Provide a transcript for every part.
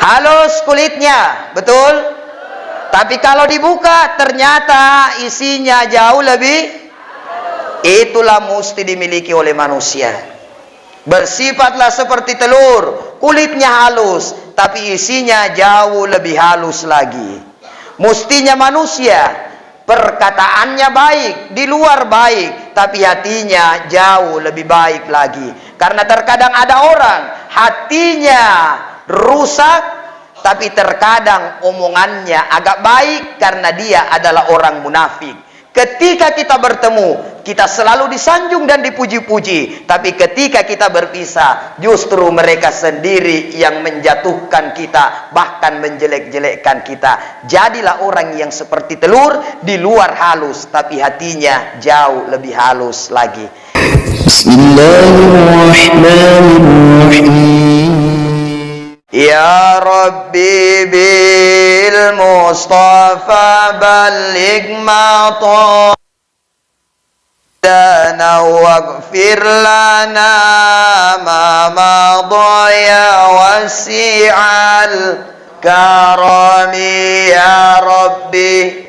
Halus kulitnya, betul? Tapi kalau dibuka ternyata isinya jauh lebih. Itulah mesti dimiliki oleh manusia. Bersifatlah seperti telur, kulitnya halus, tapi isinya jauh lebih halus lagi. Mustinya manusia, perkataannya baik, di luar baik, tapi hatinya jauh lebih baik lagi. Karena terkadang ada orang hatinya rusak, tapi terkadang omongannya agak baik karena dia adalah orang munafik. Ketika kita bertemu, kita selalu disanjung dan dipuji-puji. Tapi ketika kita berpisah, justru mereka sendiri yang menjatuhkan kita, bahkan menjelek-jelekkan kita. Jadilah orang yang seperti telur, di luar halus, tapi hatinya jauh lebih halus lagi. Bismillahirrahmanirrahim. Ya Rabbi bil Mustafa balligh maqsadana waghfir lana ma madaya wasi'al karami ya Rabbi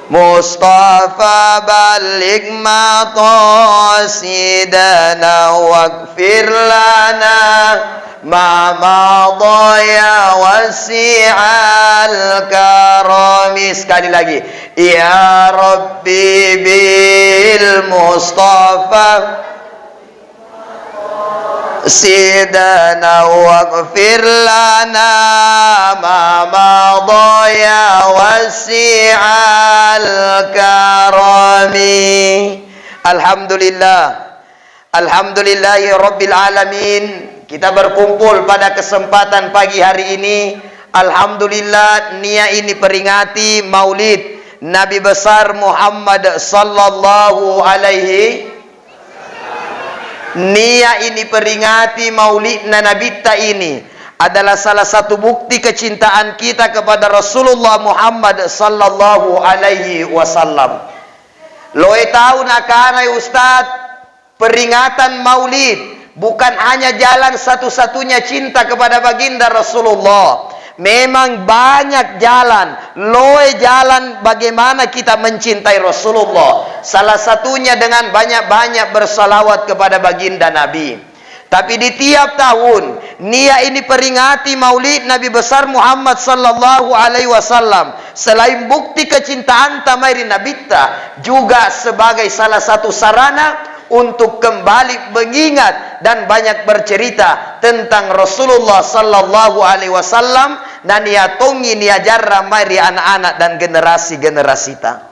Mustafa balligh maqsadana waghfir lana ma madaya wasi'al karami. Sekali lagi, ya Rabbi bil Mustafa sidana waghfir lana ma madaya wasi'al karami. Alhamdulillah, alhamdulillahi rabbil alamin. Kita berkumpul pada kesempatan pagi hari ini. Alhamdulillah, nia ini peringati maulid Nabi besar Muhammad sallallahu alaihi. Nia ini peringati maulid Nabi ini adalah salah satu bukti kecintaan kita kepada Rasulullah Muhammad sallallahu alaihi wasallam. Loe tahu nakana Ustaz, peringatan maulid bukan hanya jalan satu-satunya cinta kepada baginda Rasulullah. Memang banyak jalan, loe jalan bagaimana kita mencintai Rasulullah. Salah satunya dengan banyak-banyak bersalawat kepada baginda Nabi. Tapi di tiap tahun, nia ini peringati maulid Nabi besar Muhammad sallallahu alaihi wasallam. Selain bukti kecintaan tamai Nabita, juga sebagai salah satu sarana untuk kembali mengingat dan banyak bercerita tentang Rasulullah sallallahu alaihi wasallam dan niatungi niajarra mari anak-anak dan generasi-generasi ta.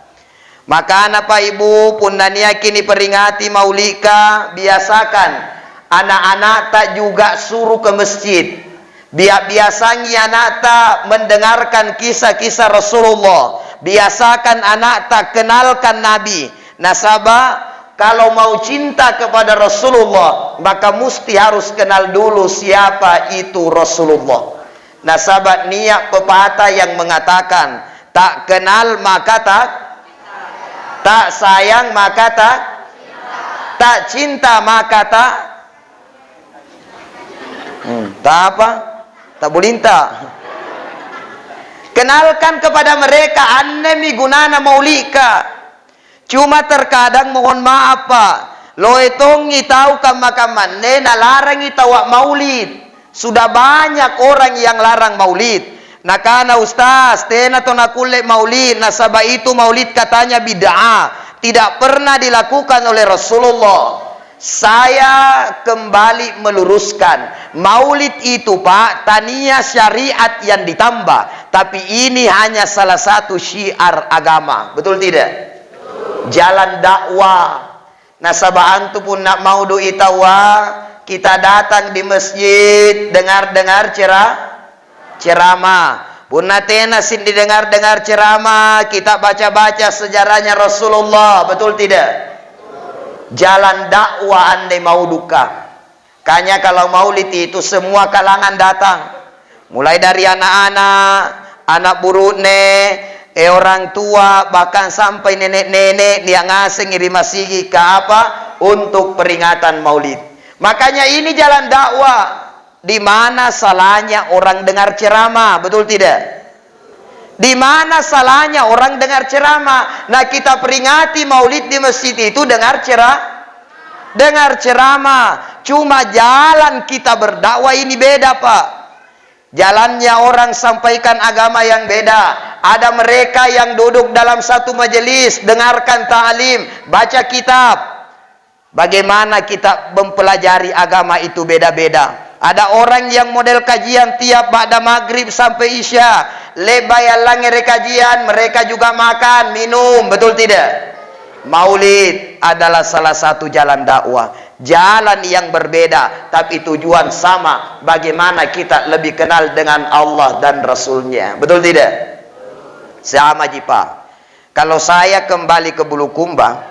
Maka anak Pak Ibu pun kini peringati maulika, biasakan anak-anak tak juga suruh ke masjid. Biasanya anak tak mendengarkan kisah-kisah Rasulullah. Biasakan anak tak kenalkan Nabi. Nasabah kalau mau cinta kepada Rasulullah, maka mesti harus kenal dulu siapa itu Rasulullah. Nah sahabat, niat pepatah yang mengatakan, tak kenal maka tak sayang maka tak cinta maka tak apa? Tak bulinta. Kenalkan kepada mereka annemi gunana maulika. Cuma terkadang mohon maaf Pak, lo etongi tahu kamakaman nena larang itawak maulid. Sudah banyak orang yang larang maulid. Nakana Ustaz, tena tona kulle maulid, nasabah itu maulid katanya bid'ah, tidak pernah dilakukan oleh Rasulullah. Saya kembali meluruskan, maulid itu Pak, tania syariat yang ditambah, tapi ini hanya salah satu syiar agama, betul tidak? Jalan dakwah. Nasabah antu pun nak mau doi tawa, kita datang di masjid, dengar-dengar ceramah. Pun natena sin didengar-dengar ceramah, kita baca-baca sejarahnya Rasulullah, betul tidak? Jalan dakwah andai mau duka. Kanya kalau maulid itu semua kalangan datang. Mulai dari anak-anak, anak burune, orang tua, bahkan sampai nenek-nenek dia ngasih ngirim masigi ke apa? Untuk peringatan maulid. Makanya ini jalan dakwah. Di mana salahnya orang dengar ceramah? Betul tidak? Di mana salahnya orang dengar ceramah? Nah, kita peringati maulid di masjid itu dengar ceramah. Cuma jalan kita berdakwah ini beda, Pak. Jalannya orang sampaikan agama yang beda. Ada mereka yang duduk dalam satu majelis, dengarkan ta'lim, baca kitab. Bagaimana kita mempelajari agama itu beda-beda. Ada orang yang model kajian tiap ba'da maghrib sampai isya. Lebay langit kajian, mereka juga makan, minum, betul tidak? Maulid adalah salah satu jalan dakwah. Jalan yang berbeda, tapi tujuan sama. Bagaimana kita lebih kenal dengan Allah dan Rasulnya. Betul tidak? Sama Jipa. Kalau saya kembali ke Bulukumba,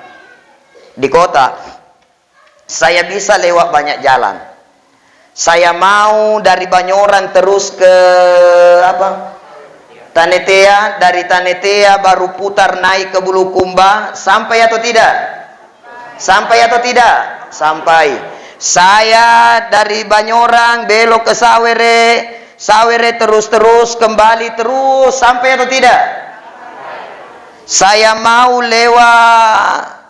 di kota, saya bisa lewat banyak jalan. Saya mau dari Banyoran terus ke Tanetea, dari Tanetea baru putar naik ke Bulukumba. Sampai atau tidak? Sampai atau tidak? Sampai. Saya dari Banyoran belok ke Sawere, Sawere terus kembali terus, sampai atau tidak? Saya mau lewat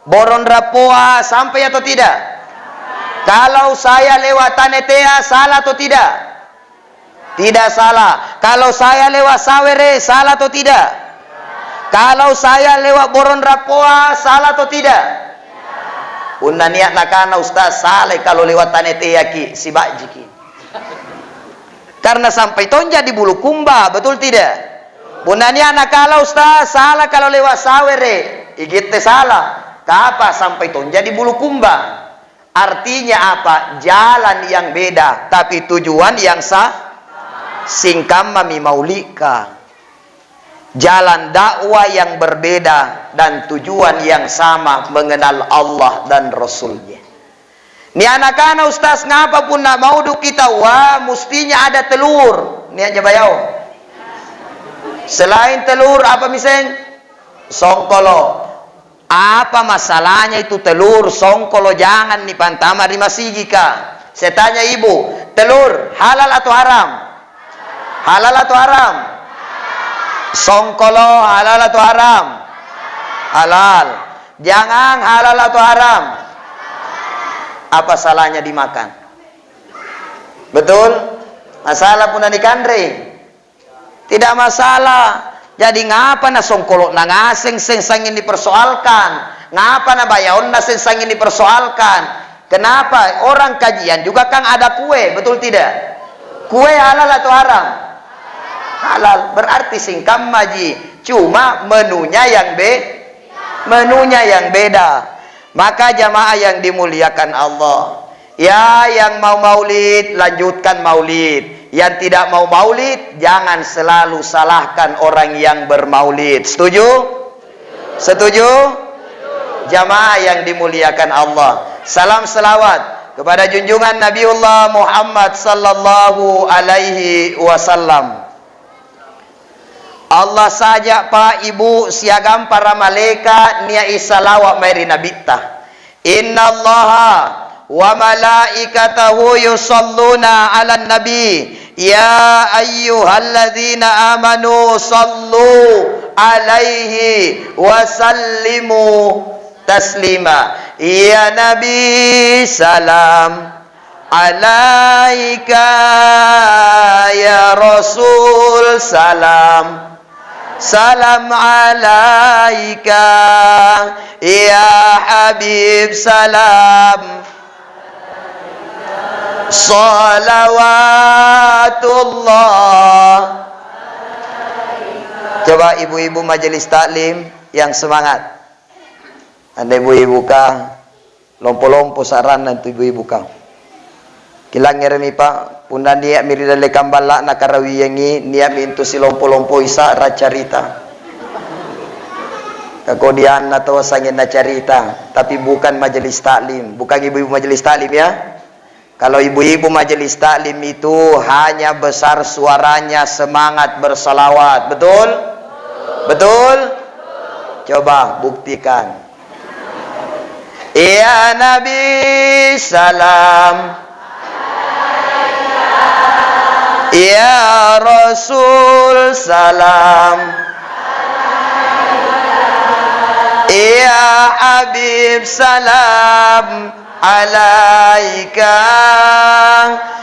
Boron Rapoa, sampai atau tidak? Kalau saya lewat Tanetea, salah atau tidak? Tidak salah. Kalau saya lewat Sawere, salah atau tidak? Kalau saya lewat Boron Rapoa, salah atau tidak? Unna niat nakana Ustaz salah kalau lewat Tanetea ki si bajiki. Karena sampai tonja di Bulukumba, betul tidak? Unna niat nakala Ustaz salah kalau lewat Sawere, igite salah. Kapa sampai tonja di Bulukumba? Artinya apa? Jalan yang beda, tapi tujuan yang sah. Singkam mami maulika. Jalan dakwah yang berbeda dan tujuan yang sama, mengenal Allah dan Rasulnya. Ni anak-anak Ustaz ngapa pun nak mau kita, wah mestinya ada telur. Ni aja bayau. Selain telur apa miseng? Songkolo. Apa masalahnya itu telur, songkolo jangan nih pantama di masjidika. Saya tanya ibu, telur halal atau haram? Halal atau haram? Songkolo halal atau haram? Halal. Jangan halal atau haram? Apa salahnya dimakan? Betul? Masalah pun dikandre? Tidak masalah. Jadi ngapa na songkolo na ngaseng sengin dipersoalkan? Ngapa na bayaon na sengin dipersoalkan? Kenapa? Orang kajian juga kan ada kue, betul tidak? Kue halal atau haram? Halal. Berarti singkam maji. Cuma menunya yang beda. Maka jamaah yang dimuliakan Allah, ya yang mau maulid lanjutkan maulid. Yang tidak mau maulid, jangan selalu salahkan orang yang bermaulid. Setuju? Setuju? Jamaah yang dimuliakan Allah, salam selawat kepada junjungan Nabiullah Muhammad sallallahu alaihi wasallam. Allah saja Pak Ibu siagam para malaikat nia isalawat mari nabita. Innallaha wa malaikatahu yusalluna 'alan nabi. Ya ayyuhalladzina amanu sallu alaihi wa sallimu taslima. Ya Nabi salam alaika, ya Rasul salam, salam alaika, ya Habib salam, salawatullah. Coba ibu-ibu majelis taklim yang semangat. Anda ibu-ibu kah lompo-lompo saran nanti ibu-ibu kah kilang ngeremi pak pundan dia mirida lekam balak nakarawi yangi niat mintu si lompo-lompo isa racarita kakodian atau sangin nacarita, tapi bukan majelis taklim, bukan ibu-ibu majelis taklim ya. Kalau ibu-ibu majelis taklim itu hanya besar suaranya semangat bersalawat, betul? Betul? Coba buktikan. Ya Nabi salam Ya Rasul salam, ya Habib salam alaika,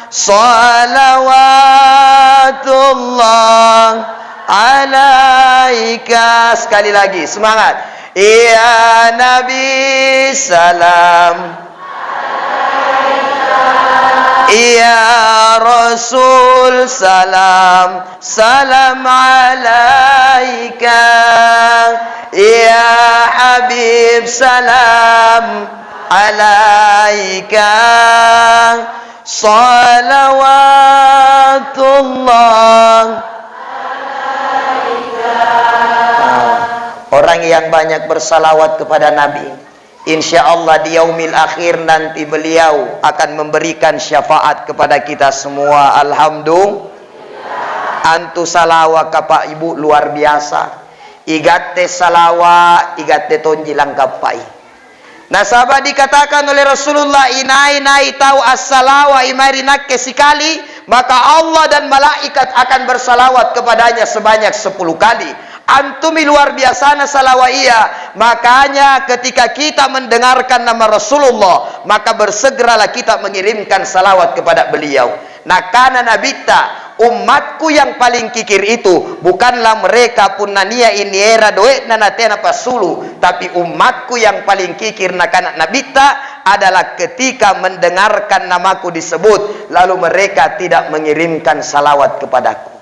salawatullah alaika. Sekali lagi, semangat. Ya Nabi salam, ya Rasul salam, salam alaika, ya Habib salam alaika, salawatullah. Orang yang banyak bersalawat kepada Nabi, insya Allah di yaumil akhir nanti beliau akan memberikan syafaat kepada kita semua. Alhamdulillah. Antu salawa kapa ibu luar biasa. Igate salawa, igate tonjilang kapai. Nasabah dikatakan oleh Rasulullah, inai tahu as-salawa imarinak kesikali, maka Allah dan malaikat akan bersalawat kepadanya sebanyak 10 kali. Antumi luar biasa salawaiya. Makanya ketika kita mendengarkan nama Rasulullah, maka bersegeralah kita mengirimkan salawat kepada beliau. Nah, karena nabita umatku yang paling kikir itu bukanlah mereka pun nania ini era doe nanatena pasulu, tapi umatku yang paling kikir nakana nabita adalah ketika mendengarkan namaku disebut lalu mereka tidak mengirimkan salawat kepadaku.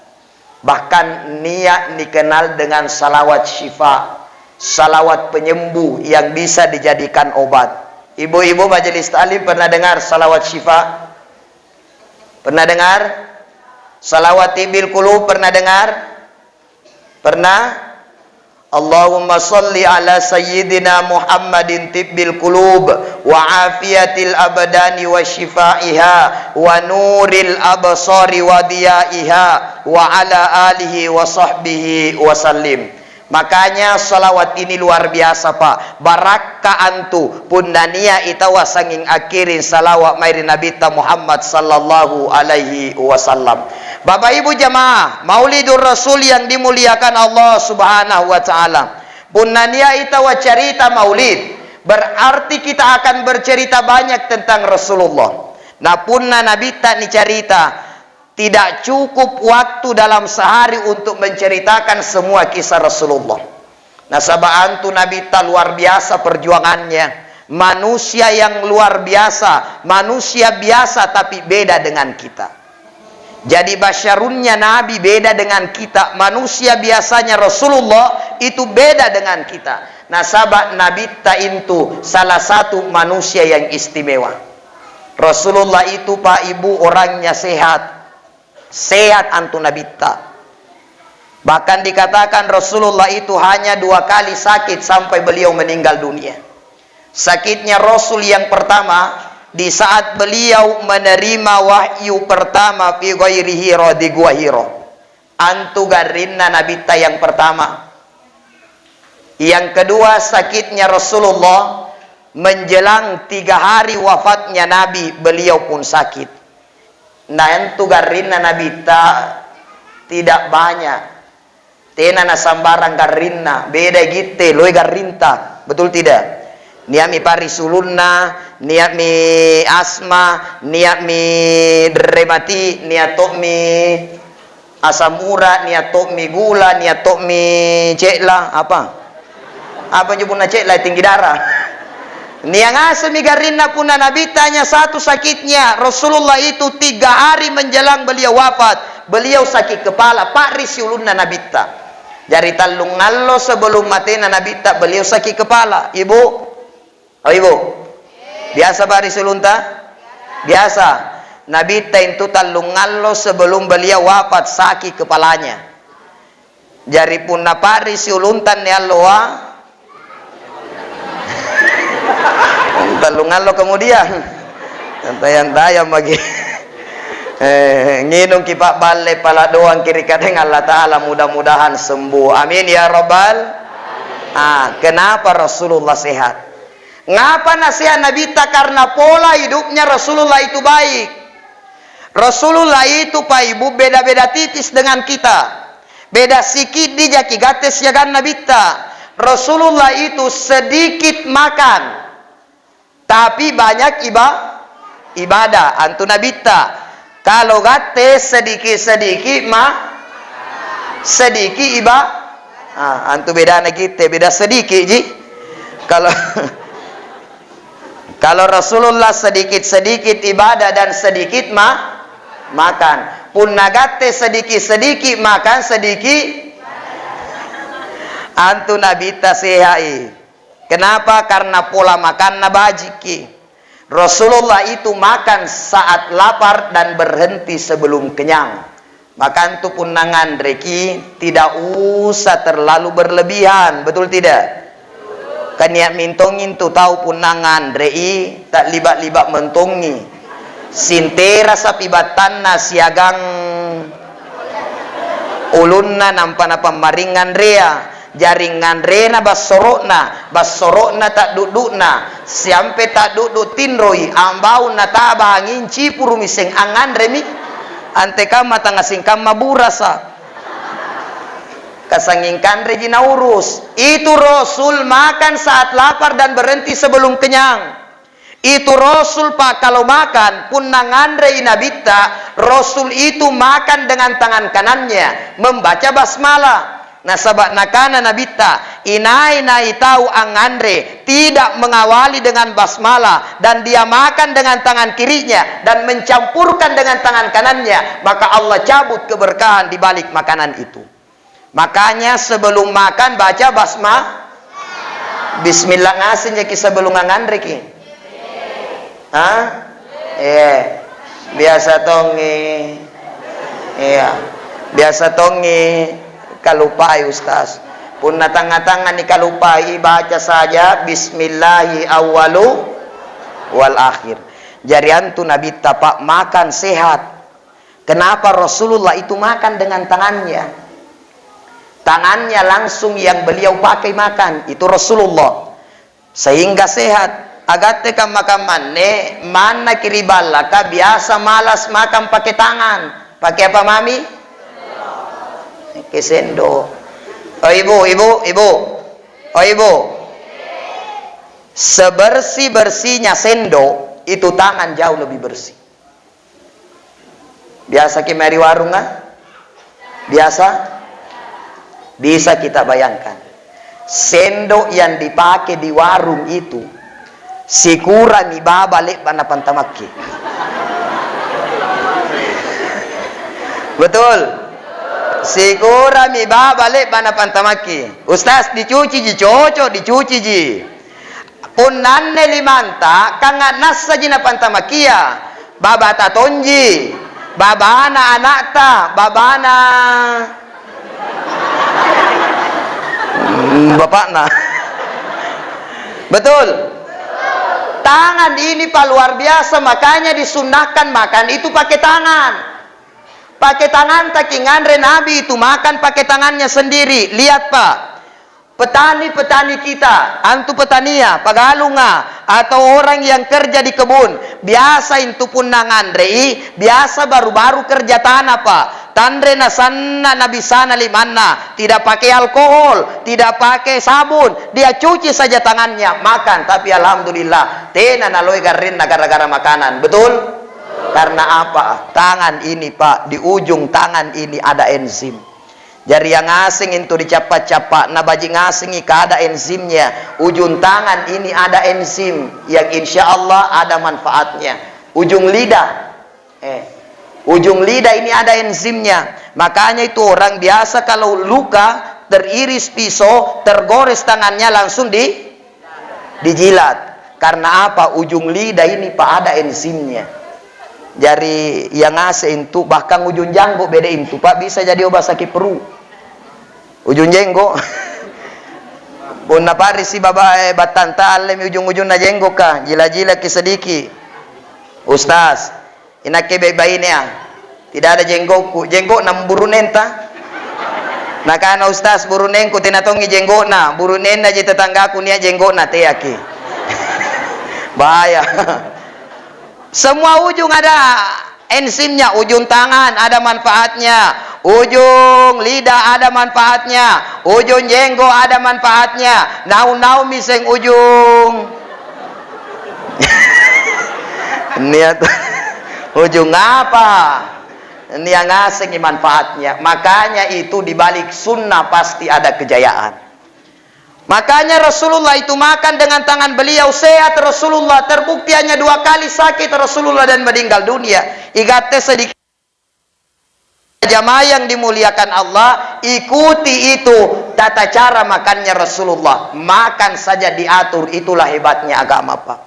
Bahkan niat dikenal dengan salawat syifa, salawat penyembuh yang bisa dijadikan obat. Ibu-ibu majelis ta'lim pernah dengar salawat syifa? Pernah dengar? Salawat tibil qulub pernah dengar? Pernah? Allahumma salli ala sayyidina Muhammadin tibbil qulub wa afiyatil abdani wa shifaiha wa nuril absari wa diyaiha wa ala alihi wa sahbihi wa sallim. Makanya salawat ini luar biasa Pak. Baraka antu pundania itawa sanging akhirin salawat mairi Nabi Muhammad sallallahu alaihi wasallam. Bapak Ibu jamaah, Maulidur Rasul yang dimuliakan Allah Subhanahu wa taala. Pundania itawa cerita Maulid, berarti kita akan bercerita banyak tentang Rasulullah. Nah punna Nabi tak ni cerita, tidak cukup waktu dalam sehari untuk menceritakan semua kisah Rasulullah. Nah, sabaantu Nabi ta luar biasa perjuangannya. Manusia yang luar biasa, manusia biasa tapi beda dengan kita. Jadi basyarunnya Nabi beda dengan kita, manusia biasanya Rasulullah itu beda dengan kita. Nah, sahabat Nabi ta itu salah satu manusia yang istimewa. Rasulullah itu Pak Ibu orangnya sehat. Sehat antu nabita. Bahkan dikatakan Rasulullah itu hanya 2 kali sakit sampai beliau meninggal dunia. Sakitnya Rasul yang pertama di saat beliau menerima wahyu pertama fi ghairi Hira di gua Hira. Antu garinna nabita yang pertama. Yang kedua sakitnya Rasulullah menjelang 3 hari wafatnya Nabi, beliau pun sakit. Nah entu garina nabita tidak banyak. Tena na sambarang garina, beda gitu loe garinta. Betul tidak? Niat mi parisulunna, niat mi asma, niat mi dremati, niat tok mi asam urat, niat tok mi gula, niat tok mi cekla apa? Apa nyebutna cekla tinggi darah. Niang asmi garina puna Nabi tanya satu sakitnya. Rasulullah itu 3 hari menjelang beliau wafat, beliau sakit kepala. Pak risiulunna Nabi ta. Jari talung ngallo sebelum matena Nabi ta beliau sakit kepala. Ibu, oh ibu, biasa Pak risiulunta? Biasa. Nabi ta itu talung ngallo sebelum beliau wafat sakit kepalanya. Jari puna Pak risiuluntan ya Allah. Talungan lo kemudian tayang-tayang bagi nginung kipak balik pala doang kiri kadang Allah Ta'ala mudah-mudahan sembuh amin ya Rabbal. Kenapa Rasulullah sehat? Ngapa nasihat Nabi ta? Karena pola hidupnya Rasulullah itu baik. Rasulullah itu Pak Ibu beda-beda tipis dengan kita. Beda sikit di jaki gates ya kan nabita. Rasulullah itu sedikit makan, tapi banyak ibadah. Antu nabita. Kalau gates sedikit-sedikit sedikit ibadah. Antu beda anak kita, beda sedikit ji. Kalau Rasulullah sedikit-sedikit ibadah dan sedikit makan. Pun nagate sedikit-sedikit makan sedikit. Antu nabita sehai. Kenapa? Karena pola makan nabajiki. Rasulullah itu makan saat lapar dan berhenti sebelum kenyang. Makan tu pun nangan reki tidak usah terlalu berlebihan, betul tidak? Kaniak mintongin tu tahu pun nangan rei tak libat-libat mentongi. Sintera sapi batanna siagang ulunna nampana pamaringan rea. Jaringan rena basorokna tak dudukna siampe tak duduk tinroi ambau na tabah angin cipuru miseng angan remi ante kama tangasing kama burasa kasangingkan rejina urus. Itu Rasul makan saat lapar dan berhenti sebelum kenyang. Itu Rasul Pak kalau makan pun nangandre inabita. Rasul itu makan dengan tangan kanannya membaca basmalah. Nah sahabat nakana nabita inai tahu angandre tidak mengawali dengan basmalah dan dia makan dengan tangan kirinya dan mencampurkan dengan tangan kanannya, maka Allah cabut keberkahan di balik makanan itu. Makanya sebelum makan baca bismillah ngasihnya ki sebelum ngandre ki. Biasa tongi. Iya. Biasa tongi. Kalupai Ustaz. Pun tangan-tangan ni kalupai baca saja bismillahi awwalu wal akhir. Jarian tu Nabi tapak makan sehat. Kenapa Rasulullah itu makan dengan tangannya? Tangannya langsung yang beliau pakai makan itu Rasulullah. Sehingga sehat. Agate ka makan mana kiribala ka biasa malas makan pakai tangan. Pakai apa mami? Ke sendok. Oh ibu. Oh ibu. Sebersih-bersihnya sendok, itu tangan jauh lebih bersih. Biasa ke mari warung Biasa? Bisa kita bayangkan. Sendok yang dipakai di warung itu sikura ni babalik panapantamaki. Betul? Sikura mi babalik panapantamaki. Ustaz dicuci ji cocok dicuci ji. Pun nanne limanta kangat nasa ji na pantamakia. Baba tatonji. Babana anakta, babana bapakna. Betul? Tangan ini Pak luar biasa, makanya disunahkan makan itu pakai tangan. Pakai tangan takingandre Nabi itu makan pakai tangannya sendiri. Lihat Pak, petani-petani kita, antu petania, pagalunga, atau orang yang kerja di kebun, biasa itu pun nangandre, biasa baru-baru kerja tanah Pak. Tandre nasanna nabi sana limanna, tidak pakai alkohol, tidak pakai sabun, dia cuci saja tangannya makan. Tapi alhamdulillah, tena naloi garin gara-gara makanan, betul? Karena apa? Tangan ini Pak, di ujung tangan ini ada enzim. Jari yang asing itu dicapak-capak, nabaji ngasing ada enzimnya. Ujung tangan ini ada enzim yang insya Allah ada manfaatnya. Ujung lidah, ujung lidah ini ada enzimnya. Makanya itu orang biasa kalau luka teriris pisau, tergores tangannya langsung dijilat. Karena apa? Ujung lidah ini Pak ada enzimnya. Jari yang ngasih itu bahkan ujung janggut beda itu Pak bisa jadi obat sakit perut. Ujung jenggo. Pun napari si baba batanta alem ujung-ujung na jenggo ka jila-jila ki sedikit. Ustaz, inake bayi-bayi ya. Tidak ada jenggoku. Jenggo na burunenta. Nakana Ustaz burunenku tinatongi jenggo na. Burunena je tetanggaku nia jenggo na teaki. Bahaya. Semua ujung ada enzimnya, ujung tangan ada manfaatnya, ujung lidah ada manfaatnya, ujung jenggot ada manfaatnya, nau-nau miseng ujung niat ujung apa? Ini yang ngasih manfaatnya. Makanya itu dibalik sunnah pasti ada kejayaan. Makanya Rasulullah itu makan dengan tangan beliau, sehat Rasulullah, terbukti hanya 2 kali sakit Rasulullah dan meninggal dunia. Igate sedikit jamaah yang dimuliakan Allah, ikuti itu tata cara makannya Rasulullah. Makan saja diatur, itulah hebatnya agama, Pak.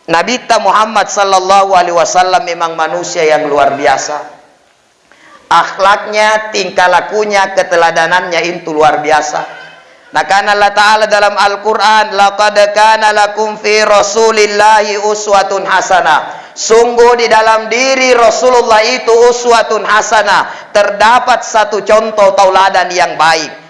Nabi Muhammad sallallahu alaihi wasallam memang manusia yang luar biasa. Akhlaknya, tingkah lakunya, keteladanannya itu luar biasa. Nah, karena Allah Ta'ala dalam Al-Quran, laqad kana lakum fi rasulillahi uswatun hasanah. Sungguh di dalam diri Rasulullah itu uswatun hasanah. Terdapat satu contoh tauladan yang baik.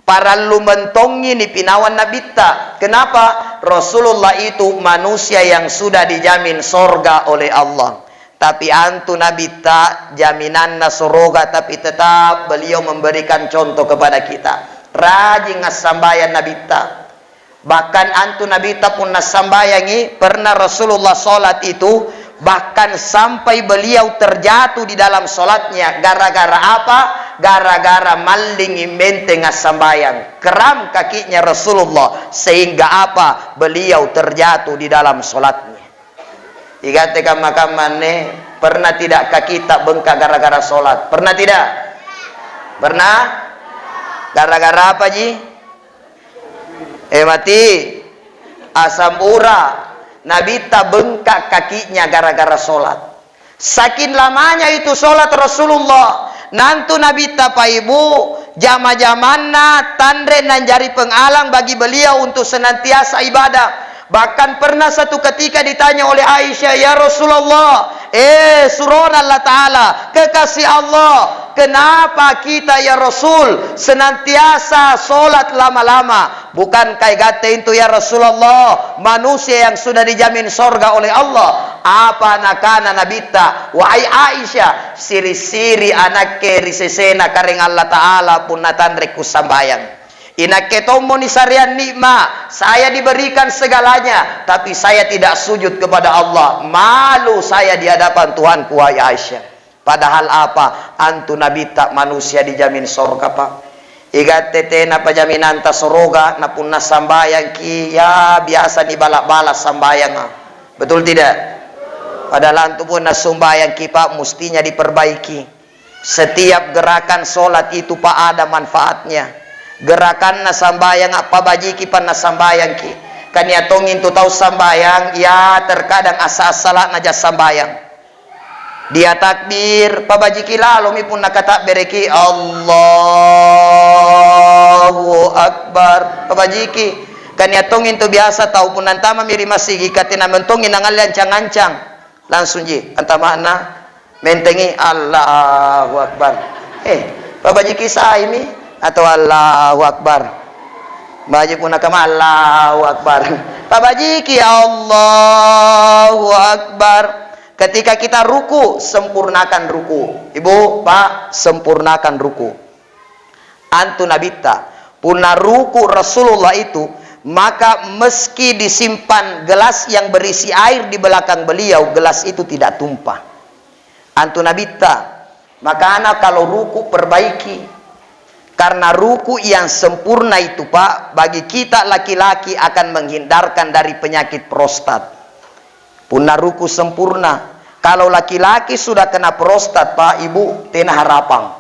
Para lu mentongi ni pinawan nabita. Kenapa? Rasulullah itu manusia yang sudah dijamin sorga oleh Allah. Tapi antu nabita jaminan nasoroga, tapi tetap beliau memberikan contoh kepada kita. Rajin ngasambayan nabita. Bahkan antu nabita pun nasambayangi. Pernah Rasulullah sholat itu, bahkan sampai beliau terjatuh di dalam sholatnya. Gara-gara apa? Gara-gara maling menteng ngasambayan. Keram kakinya Rasulullah. Sehingga apa? Beliau terjatuh di dalam sholatnya. Igate kama-kamane, pernah tidak kaki tak bengkak gara-gara sholat? Pernah tidak? Pernah? Gara-gara apa, Ji? Mati. Asam urat. Nabi tak bengkak kakinya gara-gara sholat. Saking lamanya itu sholat Rasulullah. Nantu Nabi tak Pak Ibu, jama-jamanna tandre nan jari pengalang bagi beliau untuk senantiasa ibadah. Bahkan pernah satu ketika ditanya oleh Aisyah, ya Rasulullah, suruh Allah Ta'ala, kekasih Allah, kenapa kita ya Rasul senantiasa sholat lama-lama? Bukan kayak gate itu ya Rasulullah, manusia yang sudah dijamin sorga oleh Allah. Apa nakana nabita? Wahai Aisyah, siri-siri anak keri sesena kareng Allah Ta'ala pun natandreku sambayang. Inaketomo ni sarian nikmat, saya diberikan segalanya, tapi saya tidak sujud kepada Allah. Malu saya di hadapan Tuhanku, wahai Aisyah. Padahal apa? Antu nabita manusia dijamin sorga, Pak. Igat tete na pajaminan ta soroga na pun na sambayang ki, ya biasa ni balak-balak sambayang. Betul tidak? Padahal antu pun na sambayang ki, Pak, mestinya diperbaiki. Setiap gerakan solat itu, Pak, ada manfaatnya. Gerakan na sambayang apa bajiki pan na sambayang ki. Kanya tongin tu tahu sambayang, ya terkadang asa-asala naja sambayang. Dia takbir, pabajiki lalu mi pun nakatakbir ki Allahu Akbar. Pabajiki kanya tongin tu biasa tahu pun nantama miri masigi katina mentongin nangal ancang-ancang. Langsung ji antama na mentengi Allahu Akbar. Pabajiki sai mi atau Allahu Akbar. Baji pun nakama Allahu Akbar. Pabajiki Allahu Akbar. Ketika kita ruku, sempurnakan ruku. Ibu, Pak, sempurnakan ruku. Antu nabita punna ruku Rasulullah itu, maka meski disimpan gelas yang berisi air di belakang beliau, gelas itu tidak tumpah. Antu nabita, maka anak kalau ruku perbaiki. Karena ruku yang sempurna itu, Pak, bagi kita laki-laki akan menghindarkan dari penyakit prostat. Punna ruku sempurna. Kalau laki-laki sudah kena prostat, Pak, Ibu, tena harapang.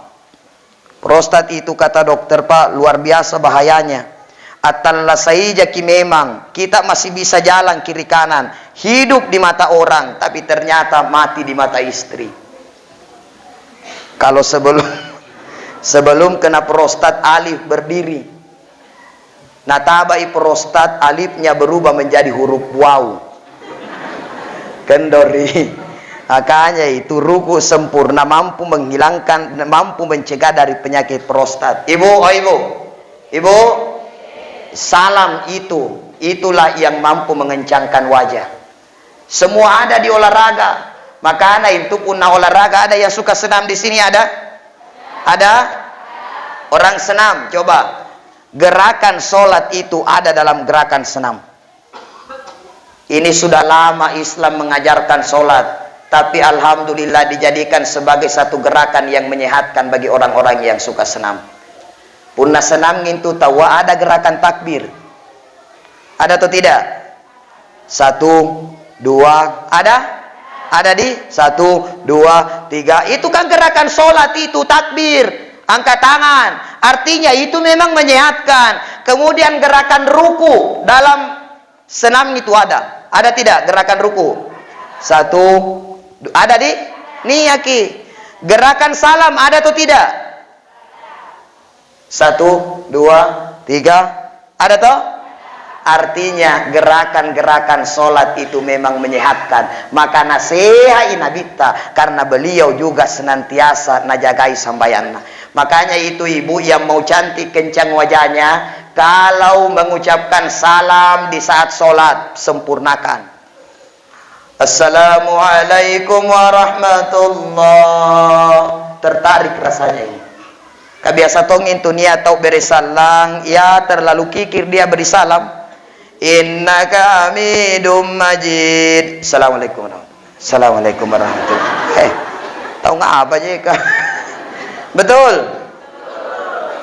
Prostat itu kata dokter, Pak, luar biasa bahayanya. Atalla saija ki memang kita masih bisa jalan kiri kanan, hidup di mata orang, tapi ternyata mati di mata istri. Kalau sebelum kena prostat alif berdiri. Nah, tabai prostat alifnya berubah menjadi huruf waw. Kendori. Makanya itu ruku sempurna mampu menghilangkan, mampu mencegah dari penyakit prostat. Ibu, Ibu, salam itulah yang mampu mengencangkan wajah. Semua ada di olahraga. Makanya itu punna olahraga. Ada yang suka senam di sini? Ada? Ada? Orang senam, coba. Gerakan sholat itu ada dalam gerakan senam. Ini sudah lama Islam mengajarkan sholat, tapi alhamdulillah dijadikan sebagai satu gerakan yang menyehatkan bagi orang-orang yang suka senam. Punna senam itu tahu ada gerakan takbir. Ada atau tidak? 1, 2, ada? Ada di 1, 2, 3. Itu kan gerakan sholat itu takbir, angkat tangan. Artinya itu memang menyehatkan. Kemudian gerakan ruku dalam senam itu ada. Ada tidak gerakan ruku? 1, ada di? Nih Aki. Gerakan salam ada atau tidak? 1, 2, 3. Ada toh? Artinya gerakan-gerakan sholat itu memang menyehatkan. Maka nasihat nabita, karena beliau juga senantiasa najagai sambayanna. Makanya itu ibu yang mau cantik kencang wajahnya, kalau mengucapkan salam di saat sholat, sempurnakan. Assalamualaikum warahmatullah. Tertarik rasanya ini. Kebiasa tongin tuh niat tau beri salam, ya terlalu kikir dia beri salam. Innaka hamidum majid. Assalamualaikum warahmatullahi. Assalamualaikum warahmatullahi. Tahu nggak apa Jeka? Betul.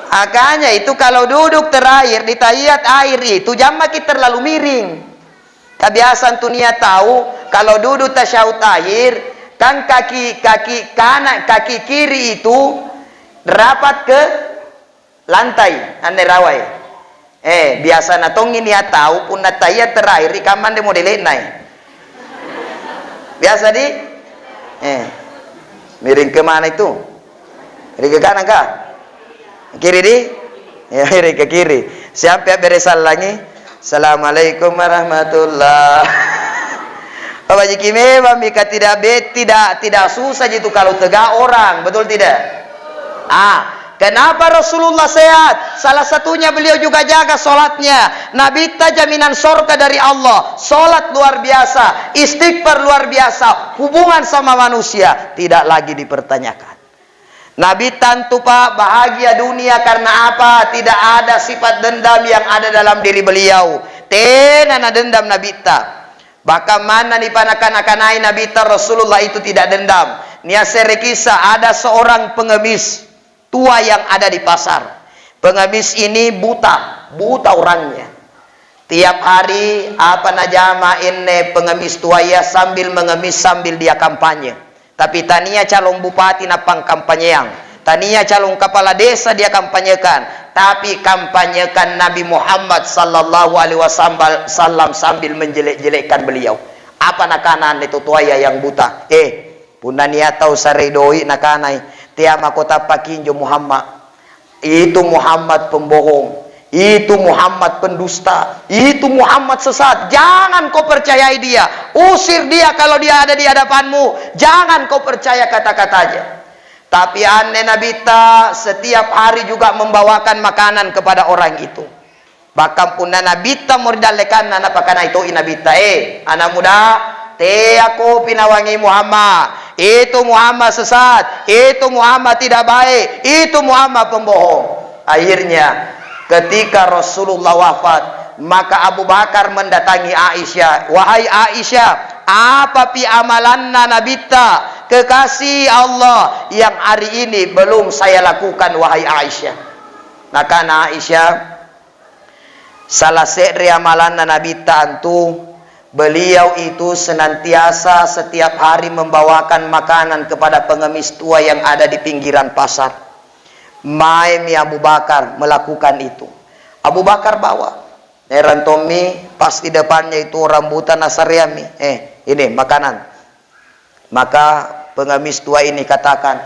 Makanya itu kalau duduk terakhir di tahiyat akhir itu jangan kita terlalu miring. Kebiasaan tuh niat tahu kalau duduk tasyahud akhir kan kaki kanan kaki kiri itu rapat ke lantai ande rawai. Biasa natong ini ya tahu pun nataya terakhir rekaman de model naik. Biasa di miring ke mana itu? Miring ke kanan kah? Kiri di? Ya, miring ke kiri. Siapa beresal lagi? Assalamualaikum warahmatullah. Apa jiki memang mika tidak susah itu kalau tegak orang, betul tidak? Kenapa Rasulullah sehat? Salah satunya beliau juga jaga sholatnya. Nabi ta jaminan surga dari Allah. Sholat luar biasa, istighfar luar biasa, hubungan sama manusia tidak lagi dipertanyakan. Nabi tentu Pak bahagia dunia karena apa? Tidak ada sifat dendam yang ada dalam diri beliau. Tenana dendam Nabi ta. Bahkan mana nih panakan-akanai Nabi ta Rasulullah itu tidak dendam. Nia serekisa ada seorang pengemis tua yang ada di pasar. Pengemis ini buta orangnya. Tiap hari apa najama ini pengemis tua ya sambil mengemis sambil dia kampanye. Tapi tania calon bupati napang kampanyeang. Tania calon kepala desa dia kampanyekan. Tapi kampanyekan Nabi Muhammad sallallahu alaihi wasallam sambil menjelek-jelekkan beliau. Apa nakanan itu tua ya yang buta? Punania tahu saredoi nakanai. Tiama kota pakinjo Muhammad. Itu Muhammad pembohong. Itu Muhammad pendusta. Itu Muhammad sesat. Jangan kau percayai dia. Usir dia kalau dia ada di hadapanmu. Jangan kau percaya kata-katanya. Tapi aneh Nabi ta setiap hari juga membawakan makanan kepada orang itu. Bahkan pun Nabi ta murdalekan anak pakana itu Nabi ta anak muda te aku pinawangi Muhammad. Itu Muhammad sesat, itu Muhammad tidak baik, itu Muhammad pembohong. Akhirnya ketika Rasulullah wafat, maka Abu Bakar mendatangi Aisyah. Wahai Aisyah, apa pi amalanna nabita kekasih Allah yang hari ini belum saya lakukan wahai Aisyah. Maka Aisyah salah se'ri amalanna nabita antu beliau itu senantiasa setiap hari membawakan makanan kepada pengemis tua yang ada di pinggiran pasar. Maimi Abu Bakar melakukan itu. Abu Bakar bawa. Nerantomi pas di depannya itu rambutan nasariami. Ini makanan. Maka pengemis tua ini katakan,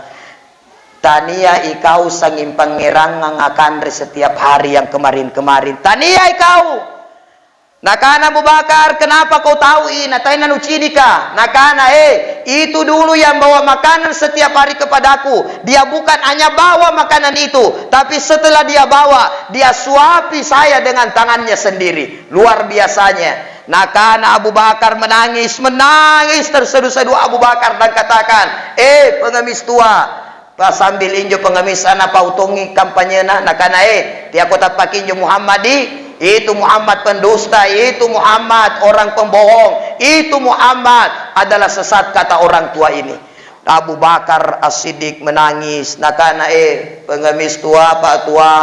tania ikau sanging pangerang ngakan setiap hari yang kemarin-kemarin. Tania ikau. Nakana Abu Bakar, kenapa kau tahu ini? Natainan ucidika. Nakana, itu dulu yang bawa makanan setiap hari kepadaku. Dia bukan hanya bawa makanan itu, tapi setelah dia bawa, dia suapi saya dengan tangannya sendiri. Luar biasanya. Nakana Abu Bakar menangis terseduh-seduh Abu Bakar dan katakan, pengemis tua, sambil injo pengemis ana pautungi kampanye nakana dia kota pakinjo Muhammadi, itu Muhammad pendusta, itu Muhammad orang pembohong, itu Muhammad adalah sesat, kata orang tua ini. Abu Bakar As-Siddiq menangis, nakana pengemis tua, Pak tua,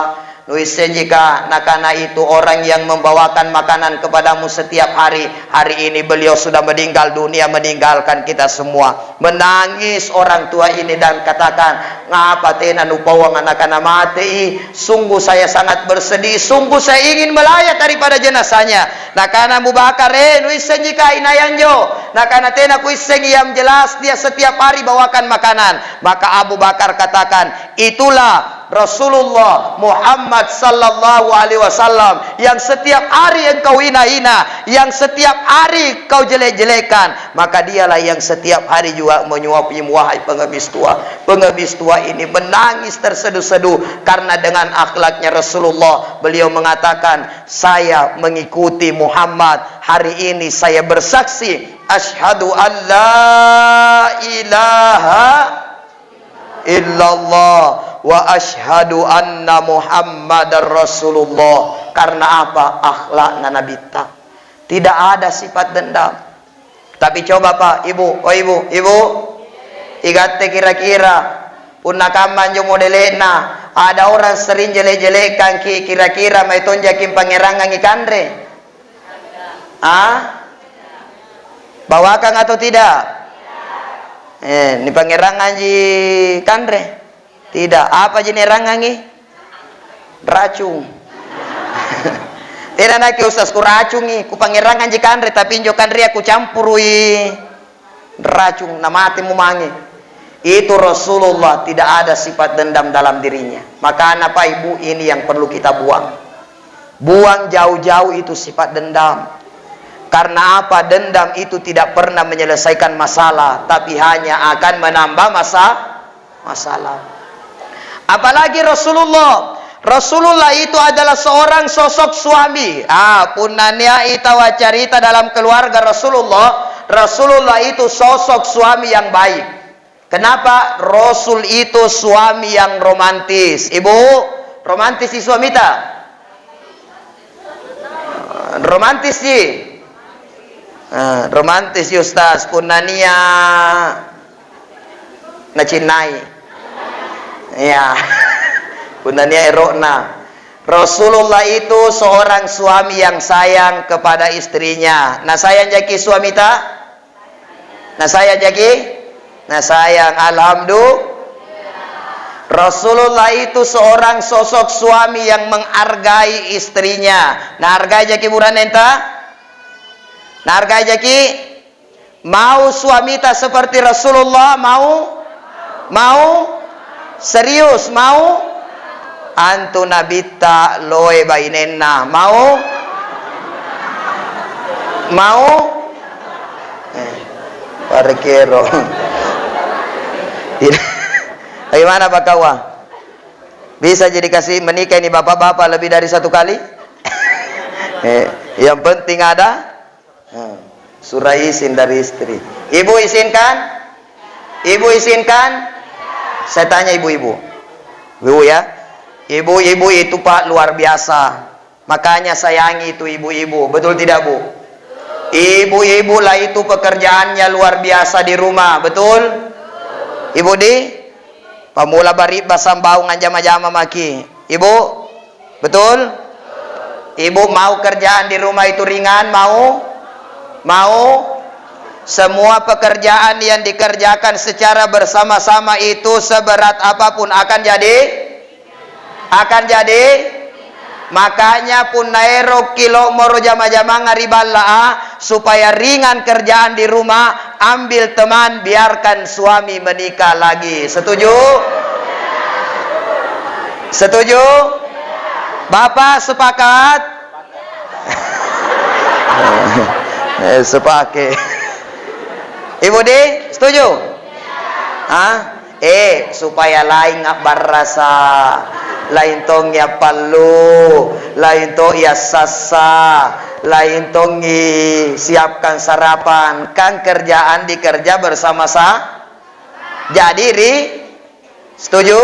nuisen jika nakana itu orang yang membawakan makanan kepadamu setiap hari. Hari ini beliau sudah meninggal dunia, meninggalkan kita semua. Menangis orang tua ini dan katakan, ngapa tena nupawang anak-anak mati? Sungguh saya sangat bersedih, sungguh saya ingin melayat daripada jenazahnya. Nakana Abu Bakar nuisen jika inayanjo, nakana tena kuisen yang jelas dia setiap hari bawakan makanan. Maka Abu Bakar katakan, itulah Rasulullah Muhammad sallallahu alaihi wasallam yang setiap hari engkau hina-hina, yang setiap hari kau jelek-jelekan, maka dialah yang setiap hari juga menyuapimu. Wahai pengemis tua. Pengemis tua ini menangis terseduh-seduh karena dengan akhlaknya Rasulullah, beliau mengatakan, saya mengikuti Muhammad. Hari ini saya bersaksi, asyhadu an la ilaha illallah wa asyhadu anna Muhammadar Rasulullah. Karena apa? Akhlaknya Nabi ta. Tidak ada sifat dendam. Tapi coba Pak, Ibu, Ibu, igate kira-kira punakaman jo modelena, ada orang sering jelek-jelekan kira-kira may tonjakin pangerangan ikandre. Bawakan atau tidak? Ini pangerangan ji kandre. Tidak. Apa jenis rangangi? Racung. Tidak nak usas ku racungi, ku pangerangan ji kandre, tapi injo kandre aku campurui racung, na mati mumangi. Itu Rasulullah, tidak ada sifat dendam dalam dirinya. Maka apa Ibu, ini yang perlu kita buang. Buang jauh-jauh itu sifat dendam. Karena apa? Dendam itu tidak pernah menyelesaikan masalah, tapi hanya akan menambah masalah. Apalagi Rasulullah itu adalah seorang sosok suami. Punanya itawa carita dalam keluarga Rasulullah itu sosok suami yang baik. Kenapa? Rasul itu suami yang romantis. Ibu, romantis si suami ta? Romantis sih. Romantis Ustaz, punania nacinai. Ya. Punania erokna. Rasulullah itu seorang suami yang sayang kepada istrinya. Nah sayang jaki suami ta? Nah sayang jaki? Nah sayang, alhamdulillah. Rasulullah itu seorang sosok suami yang menghargai istrinya. Nah hargai jaki buran enta? Nah hargai jaki? Mau suami ta seperti Rasulullah? Mau? Serius mau? Antu nabita loe bainenna. Mau? Parkero. Bagaimana Pak Kawa? Bisa jadi kasih menikah ini bapak-bapak lebih dari satu kali? Yang penting ada surah izin dari istri. Ibu izinkan? Ibu izinkan? Saya tanya ibu-ibu. Bu ya. Ibu-ibu itu Pak luar biasa. Makanya sayangi itu ibu-ibu. Betul tidak Bu? Ibu-ibu lah itu pekerjaannya luar biasa di rumah. Betul? Ibu di? Pamula bari basambau nganjama-jama maki. Ibu? Betul? Ibu mau kerjaan di rumah itu ringan? Mau? Semua pekerjaan yang dikerjakan secara bersama-sama itu seberat apapun akan jadi? Makanya pun naero kilo moro jama-jama ngariballa supaya ringan kerjaan di rumah, ambil teman, biarkan suami menikah lagi. Setuju? Setuju? Bapak sepakat? Sepakat. Ibu di, setuju? Supaya lain nggak berasa lain tong ya pallu, lain to ya sasa, lain tong siapkan sarapan. Kan kerjaan dikerja bersama-sama. Jadi setuju?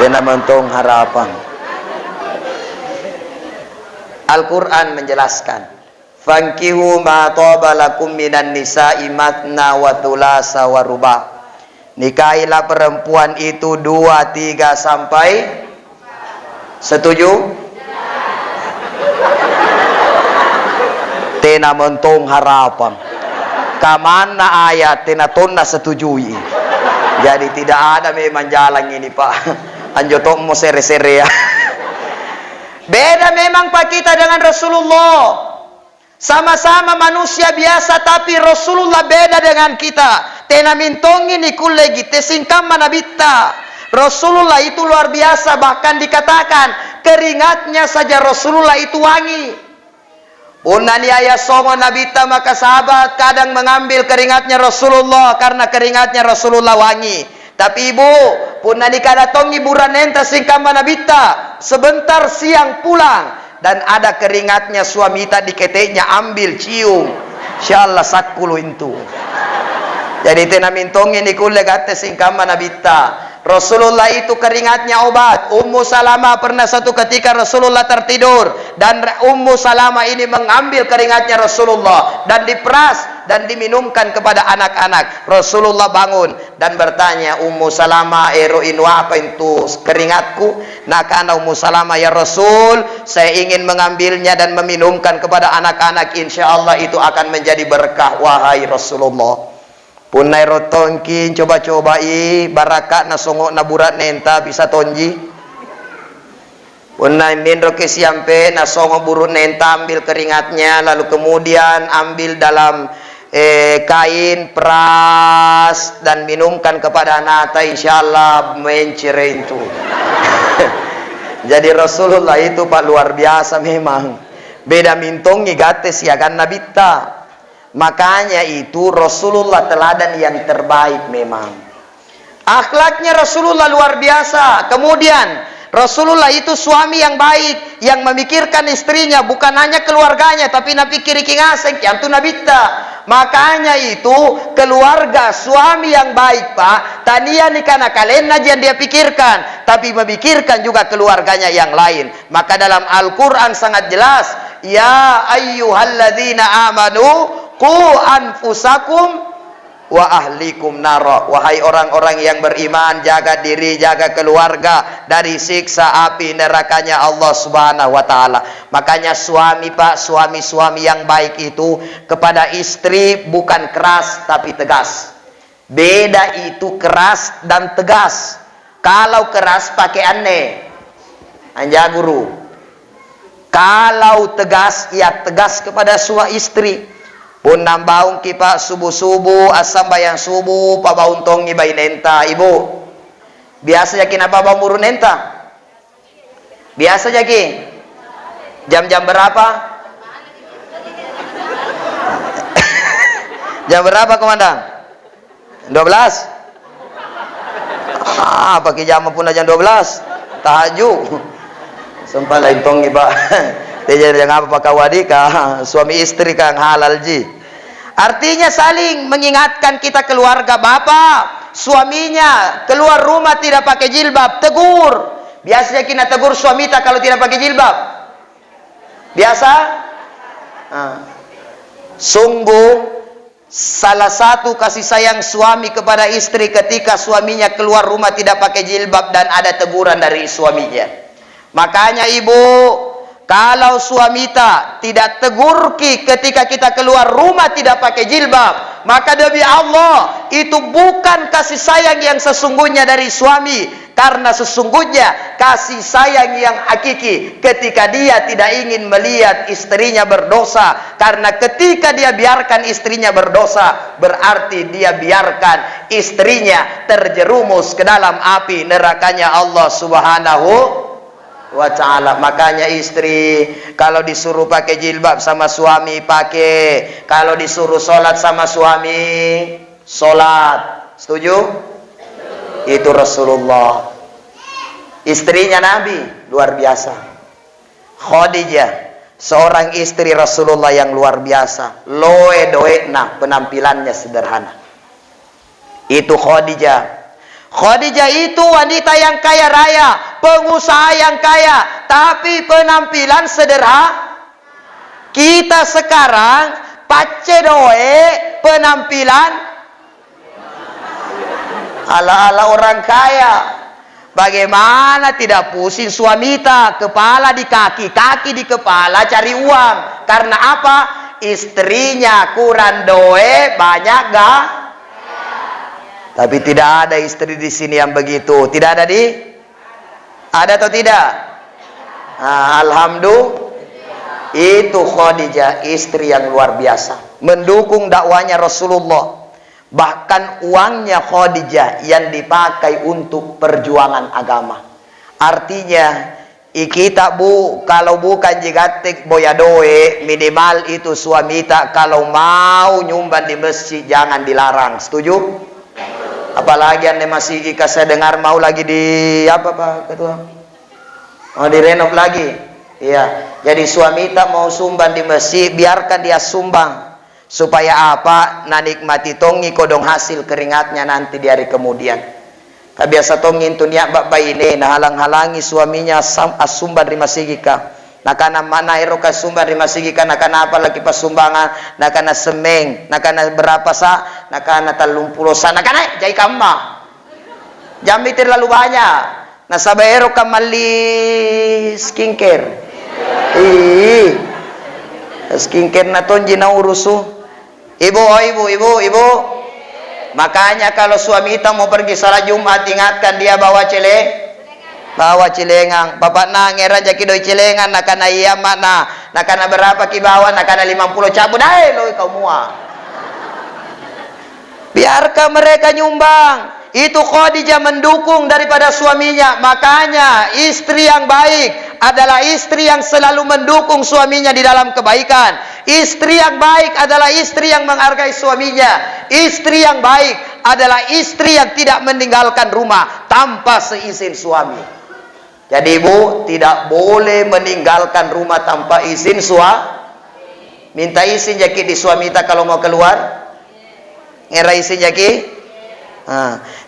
Kena mentong harapan. Al-Quran menjelaskan, fankihu ma taba lakum minan nisa'i matna wa thulatsa wa ruba'. Nikahilah perempuan itu 2, 3 sampai. Setuju? Tena mentong harapan. Kamana ayat tena tonna setujui. Jadi tidak ada memang jalan ini Pak. Anjotok mau sere-sere ya. Beda memang Pak kita dengan Rasulullah. Sama-sama manusia biasa tapi Rasulullah beda dengan kita. Tena mintongi ni kullegi tesingkam manabitta. Rasulullah itu luar biasa, bahkan dikatakan keringatnya saja Rasulullah itu wangi. Unani ayah songo nabita, maka sahabat kadang mengambil keringatnya Rasulullah karena keringatnya Rasulullah wangi. Tapi ibu punani kada tongi buranenta singkam manabita sebentar siang pulang dan ada keringatnya suami tak diketeknya ambil cium. Insyaallah sakulu itu. Jadi tena mintongi ni kulle gatte singkam manabita. Rasulullah itu keringatnya obat. Ummu Salamah pernah satu ketika Rasulullah tertidur dan Ummu Salamah ini mengambil keringatnya Rasulullah dan diperas dan diminumkan kepada anak-anak. Rasulullah bangun dan bertanya, Ummu Salamah, ero inwa apa itu keringatku? Nakana Ummu Salamah, ya Rasul, saya ingin mengambilnya dan meminumkan kepada anak-anak. Insyaallah itu akan menjadi berkah wahai Rasulullah. Punai rotongkin coba-cobai barakat na songo na burat nenta bisa tonji. Punai minro ke siampe na songo burut nenta ambil keringatnya lalu kemudian ambil dalam kain peras dan minumkan kepada nata, insyaallah mencere itu. Jadi Rasulullah itu Pak luar biasa memang. Beda mintongi gates ya kan nabita. Makanya itu Rasulullah teladan yang terbaik memang. Akhlaknya Rasulullah luar biasa. Kemudian Rasulullah itu suami yang baik, yang memikirkan istrinya, bukan hanya keluarganya, tapi napikir iki ngaseng kiantu nabita. Makanya itu keluarga suami yang baik Pak, tania ni kana kalen aja yang dia pikirkan, tapi memikirkan juga keluarganya yang lain. Maka dalam Al-Quran sangat jelas, ya ayyuhalladzina amanu qu anfusakum wa ahlikum nara. Wahai orang-orang yang beriman, jaga diri, jaga keluarga dari siksa api nerakanya Allah Subhanahu wa taala. Makanya suami Pak, suami-suami yang baik itu kepada istri bukan keras tapi tegas. Beda itu keras dan tegas. Kalau keras pakai aneh. Anja guru. Kalau tegas ya tegas kepada suami istri. Pun nambaung kipa subuh-subuh asam bayang subuh pabaun tongi bayi nenta ibu. Biasa yakin apa bau muru nenta? Biasa yakin. Jam-jam berapa? Jam berapa komandan? 12. Pakai jam pun jam 12. Tahajud. Sempat lain tongi Pak. Dia jangan apa kawadika suami istri kang halal ji. Artinya saling mengingatkan kita keluarga. Bapak suaminya keluar rumah tidak pakai jilbab, tegur. Biasanya kita tegur suami tak kalau tidak pakai jilbab. Biasa? Sungguh salah satu kasih sayang suami kepada istri ketika suaminya keluar rumah tidak pakai jilbab dan ada teguran dari suaminya. Makanya ibu, kalau suami tidak tegur ketika kita keluar rumah tidak pakai jilbab, maka demi Allah itu bukan kasih sayang yang sesungguhnya dari suami, karena sesungguhnya kasih sayang yang hakiki ketika dia tidak ingin melihat istrinya berdosa. Karena ketika dia biarkan istrinya berdosa, berarti dia biarkan istrinya terjerumus ke dalam api nerakanya Allah Subhanahu wa ta'ala. Makanya istri kalau disuruh pakai jilbab sama suami pakai, kalau disuruh sholat sama suami sholat. Setuju? Itu Rasulullah. Istrinya Nabi luar biasa. Khadijah, seorang istri Rasulullah yang luar biasa. Loe doekna, penampilannya sederhana. Itu Khadijah. Khadijah itu wanita yang kaya raya, pengusaha yang kaya, tapi penampilan sederhana. Kita sekarang pace doe, penampilan ala-ala orang kaya. Bagaimana tidak pusing suami tak, kepala di kaki, kaki di kepala, cari uang. Karena apa? Istrinya kurang doe, banyak gak? Tapi tidak ada istri di sini yang begitu. Tidak ada di? Ada atau tidak? Nah, alhamdulillah. Itu Khadijah, istri yang luar biasa. Mendukung dakwanya Rasulullah. Bahkan uangnya Khadijah yang dipakai untuk perjuangan agama. Artinya, kita kalau bukan jigatik boyadoe, minimal itu suami tak kalau mau nyumbang di masjid jangan dilarang. Setuju? Apalagi anda masih saya dengar mau lagi di apa Pak Ketua? Mau direnov lagi. Iya. Jadi suami tak mau sumbang di masjid, biarkan dia sumbang. Supaya apa? Nanikmati tongi kodong hasil keringatnya nanti di hari kemudian. Biasa tongin tu niat bak ini, nah halang-halangi suaminya sumbang di masjid ka. Nakana mana eroka sumber di masjid kan nakana apa lagi pas sumbangan nakana semeng nakana berapa sa nakana 30 sa nakana jai kamba jambi terlalu banyak nah sabaero kamali skincare skincare na tonji na urusu ibu makanya kalau suami kita mau pergi salat Jumat ingatkan dia bawa celengang bapak na ngera jaki doi celengan nakana iya mana nakana berapa ki bawa nakana 50 cabut dai loi kau mua biarkan mereka nyumbang itu Khadijah mendukung daripada suaminya makanya istri yang baik adalah istri yang selalu mendukung suaminya di dalam kebaikan istri yang baik adalah istri yang menghargai suaminya istri yang baik adalah istri yang tidak meninggalkan rumah tanpa seizin suami. Jadi ibu tidak boleh meninggalkan rumah tanpa izin suami. Minta izin jaki di suami tak kalau mau keluar. Ngera izin jaki.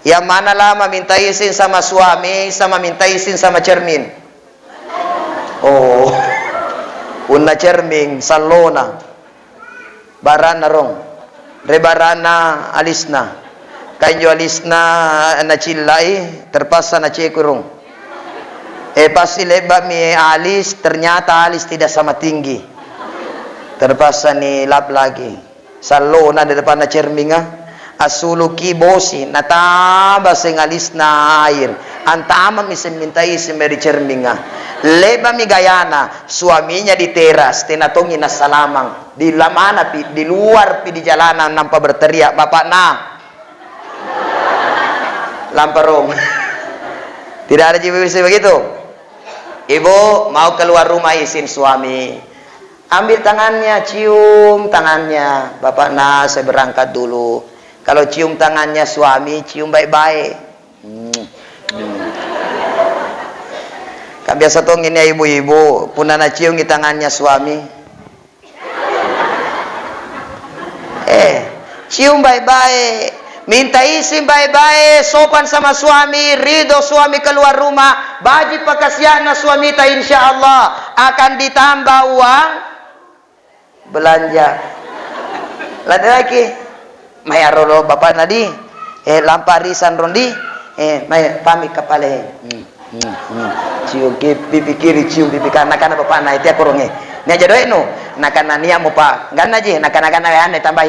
Yang mana lama minta izin sama suami sama minta izin sama cermin. Oh, unna cermin salona. Barana rong. Rebarana alisna. Kainjo alisna na cillai terpaksa na cekurung. Pasti lebat mi alis, ternyata alis tidak sama tinggi. Terpaksa ni lap lagi. Salona di depan na cerminga. Asuluki bosi, nataba sing alis na air. Antama mi semintai si meri cerminga. Leba mi gayana, suaminya di teras, tenatongi na salamang. Di lamana pi, di luar pi di jalanan nampak berteriak, bapak na. Lamparong. Tidak ada jiwa begitu. Ibu mau keluar rumah izin suami. Ambil tangannya, cium tangannya. Bapak nah saya berangkat dulu. Kalau cium tangannya suami, cium baik-baik. Kan biasa tongin ya ibu-ibu. Punana cium di tangannya suami. Cium baik-baik. Minta izin baik-baik, sopan sama suami, ridho suami keluar rumah, bagi pakasiana suami ta insya Allah akan ditambah uang belanja. Lagi, maya rolo bapak nadi, lamparisan rondi, maya pamit kapale, cium pipi kiri, cium pipi kanan, nakana bapak na itu aku ronge, ni aja doa no, nakana niya mo pa, gana aja, nakana ane tambah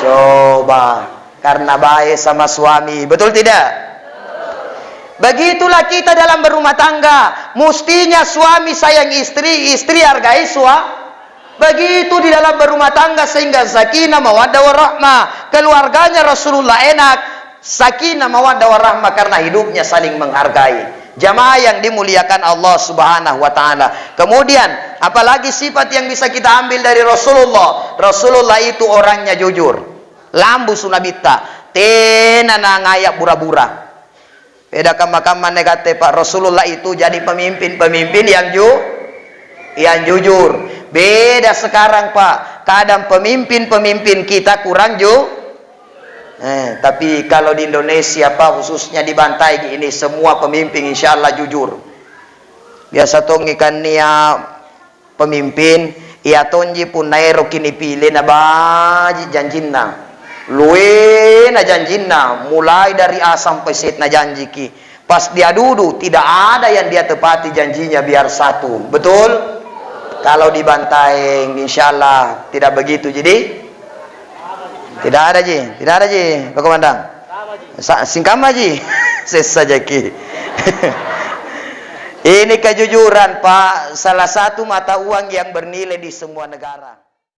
Coba karena baik sama suami, betul tidak? Begitulah kita dalam berumah tangga. Mestinya suami sayang istri, istri hargai suami. Begitu di dalam berumah tangga sehingga sakinah mawaddah warahmah. Keluarganya Rasulullah enak, sakinah mawaddah warahmah karena hidupnya saling menghargai. Jamaah yang dimuliakan Allah Subhanahu wa taala. Kemudian, apalagi sifat yang bisa kita ambil dari Rasulullah? Rasulullah itu orangnya jujur. Lambu sunabita, tena na ngayak bura-bura. Beda kama-kama negatif Pak Rasulullah itu jadi pemimpin yang jujur. Beda sekarang Pak, kadang pemimpin kita kurang tapi kalau di Indonesia Pak, khususnya di Bantai ini semua pemimpin insya Allah jujur. Biasa tong ikan nia pemimpin, ia tonji pun naero kini pilih na baji janjina. Luwe na janjina, mulai dari A sampai Z na janji ki. Pas dia duduk, tidak ada yang dia tepati janjinya biar satu. Betul? Kalau di Bantai, insya Allah tidak begitu. Jadi tidak ada ji, Pak Komandan. Singkam aja, saja ki. Ini kejujuran Pak, salah satu mata uang yang bernilai di semua negara.